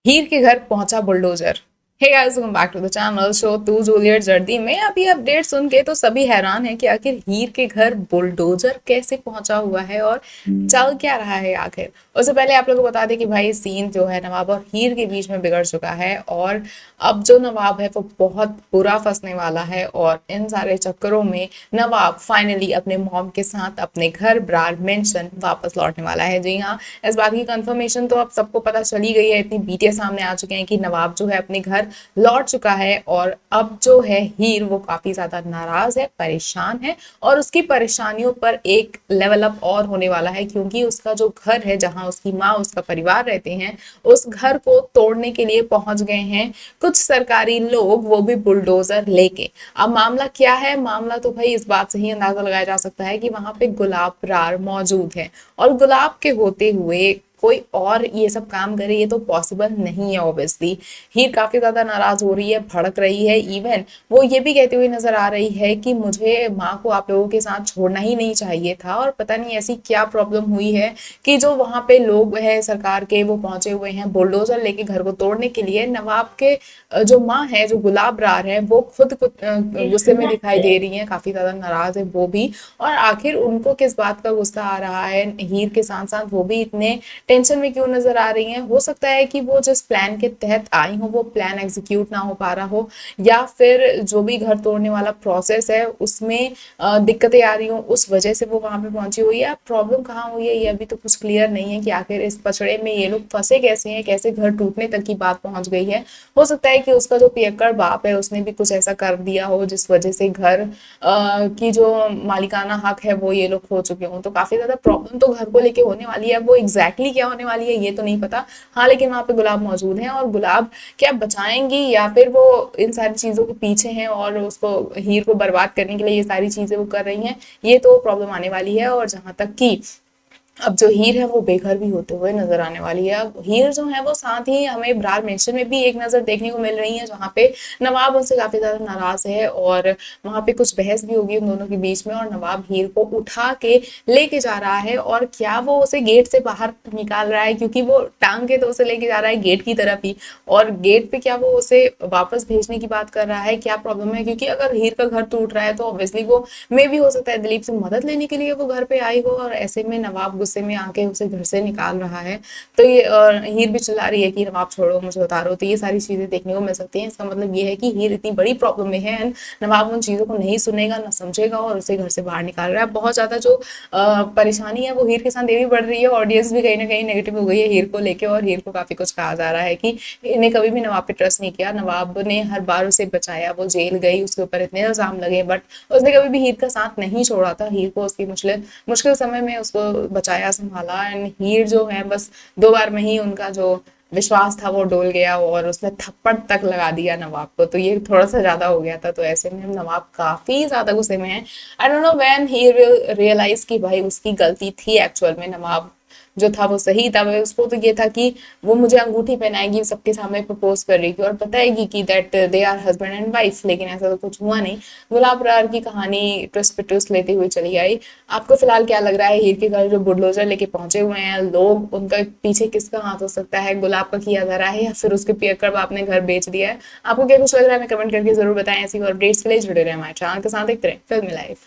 हीर के घर पहुंचा bulldozer. Hey guys, welcome back to the channel show Tu Juliet Jatt Di में। अभी अपडेट सुन के तो सभी हैरान है कि आखिर हीर के घर बुलडोजर कैसे पहुंचा हुआ है और चल क्या रहा है आखिर। उससे पहले आप लोगों को बता दें कि भाई सीन जो है नवाब और हीर के बीच में बिगड़ चुका है और अब जो नवाब है वो बहुत बुरा फंसने वाला है। और इन सारे चक्करों में नवाब फाइनली अपने मॉम के साथ अपने घर ब्रार मेंशन वापस लौटने वाला है। जी हाँ, इस बात की कंफर्मेशन तो अब सबको पता चली गई है, इतनी बीटियां सामने आ चुके हैं कि नवाब जो है अपने घर लौट चुका है। और अब जो है हीर वो काफी ज्यादा नाराज है, परेशान है और उसकी परेशानियों पर एक लेवल अप और होने वाला है, क्योंकि उसका जो घर है जहां उसकी माँ उसका परिवार रहते हैं, उस घर को तोड़ने के लिए पहुंच गए हैं कुछ सरकारी लोग, वो भी बुलडोजर लेके। अब मामला क्या है? मामला तो भाई इस बात से ही अंदाजा लगाया जा सकता है कि वहां पे गुलाब रार मौजूद है और गुलाब के होते हुए कोई और ये सब काम करे ये तो पॉसिबल नहीं है ऑब्वियसली। हीर काफी ज्यादा नाराज हो रही है, भड़क रही है, इवन वो ये भी कहती हुई नजर आ रही है कि मुझे माँ को आप लोगों के साथ छोड़ना ही नहीं चाहिए था। और पता नहीं ऐसी क्या प्रॉब्लम हुई है कि जो वहां पे लोग हैं सरकार के वो पहुंचे हुए हैं बुलडोजर लेके घर को तोड़ने के लिए। नवाब के जो माँ है, जो गुलाब रार है, वो खुद गुस्से में दिखाई दे रही है, काफी ज्यादा नाराज है वो भी। और आखिर उनको किस बात का गुस्सा आ रहा है? हीर के साथ साथ वो भी इतने टेंशन में क्यों नजर आ रही हैं? हो सकता है कि वो जिस प्लान के तहत आई हो वो प्लान एग्जीक्यूट ना हो पा रहा हो, या फिर जो भी घर तोड़ने वाला प्रोसेस है उसमें दिक्कतें आ रही हो, उस वजह से वो वहां पे पहुंची हुई है। प्रॉब्लम कहाँ हुई है ये अभी तो कुछ क्लियर नहीं है कि आखिर इस पचड़े में ये लोग फंसे कैसे हैं, कैसे घर टूटने तक की बात पहुंच गई है। हो सकता है कि उसका जो पियक्कड़ बाप है उसने भी कुछ ऐसा कर दिया हो जिस वजह से घर की जो मालिकाना हक है वो ये लोग खो चुके हों। तो काफी ज्यादा प्रॉब्लम तो घर को लेके होने वाली है। वो एग्जैक्टली क्या होने वाली है ये तो नहीं पता। हाँ, लेकिन वहां पे गुलाब मौजूद है और गुलाब क्या बचाएंगी या फिर वो इन सारी चीजों के पीछे हैं और उसको हीर को बर्बाद करने के लिए ये सारी चीजें वो कर रही हैं, ये तो प्रॉब्लम आने वाली है। और जहां तक कि अब जो हीर है वो बेघर भी होते हुए नजर आने वाली है। अब हीर जो है वो साथ ही हमें ब्रार मेंशन में भी एक नजर देखने को मिल रही है, जहाँ पे नवाब उनसे काफी ज्यादा नाराज है और वहां पे कुछ बहस भी होगी उन दोनों के बीच में। और नवाब हीर को उठा के लेके जा रहा है और क्या वो उसे गेट से बाहर निकाल रहा है, क्योंकि वो टांग के तो उसे लेके जा रहा है गेट की तरफ ही। और गेट पे क्या वो उसे वापस भेजने की बात कर रहा है? क्या प्रॉब्लम है? क्योंकि अगर हीर का घर टूट रहा है तो ऑब्वियसली वो मे भी हो सकता है दिलीप से मदद लेने के लिए वो घर पे आई हो, और ऐसे में नवाब गुस्से में आके उसे घर से निकाल रहा है। तो ये हीर भी चिल्ला रही है कि नवाब छोड़ो, मुझे उतारो। तो ये सारी चीजें देखने को मिल सकती हैं। इसका मतलब ये है कि हीर इतनी बड़ी प्रॉब्लम में है एंड नवाब उन चीजों को नहीं सुनेगा, ना समझेगा और उसे घर से बाहर निकाल रहा है। बहुत ज्यादा जो परेशानी है वो हीर के साथ ये भी बढ़ रही है। ऑडियंस भी कहीं ना कहीं नेगेटिव हो गई है हीर को लेके और हीर को काफी कुछ कहा जा रहा है कि इन्हें कभी भी नवाब पे ट्रस्ट नहीं किया, नवाब ने हर बार उसे बचाया, वो जेल गई, उसके ऊपर इतने इल्जाम लगे, बट उसने कभी भी हीर का साथ नहीं छोड़ा था। हीर को उसकी मुश्किल मुश्किल समय में उसको बचाया, संभाला। एंड हीर जो है बस 2 बार में ही उनका जो विश्वास था वो डोल गया और उसने थप्पड़ तक लगा दिया नवाब को। तो ये थोड़ा सा ज्यादा हो गया था। तो ऐसे में नवाब काफी ज्यादा गुस्से में है। I don't know when he will realize कि भाई उसकी गलती थी एक्चुअल में। नवाब जो था वो सही था। उसको तो ये था कि वो मुझे अंगूठी पहनाएगी, सबके सामने प्रपोज करेगी और बताएगी कि that they are husband and wife, लेकिन ऐसा तो कुछ हुआ नहीं। गुलाब रार की कहानी ट्विस्ट पे ट्विस्ट लेते हुए चली आई। आपको फिलहाल क्या लग रहा है? हीर के घर जो बुलडोजर लेके पहुंचे हुए हैं लोग, उनका पीछे किसका हाथ हो सकता है? गुलाब का किया जा रहा है या फिर उसके पियक्कड़ बाप ने घर बेच दिया है? आपको क्या कुछ लग रहा है? हमें कमेंट करके जरूर बताएं। ऐसी और अपडेट्स के लिए जुड़े रहे हमारे चैनल के साथ। देखते रहे फिल्मी लाइफ।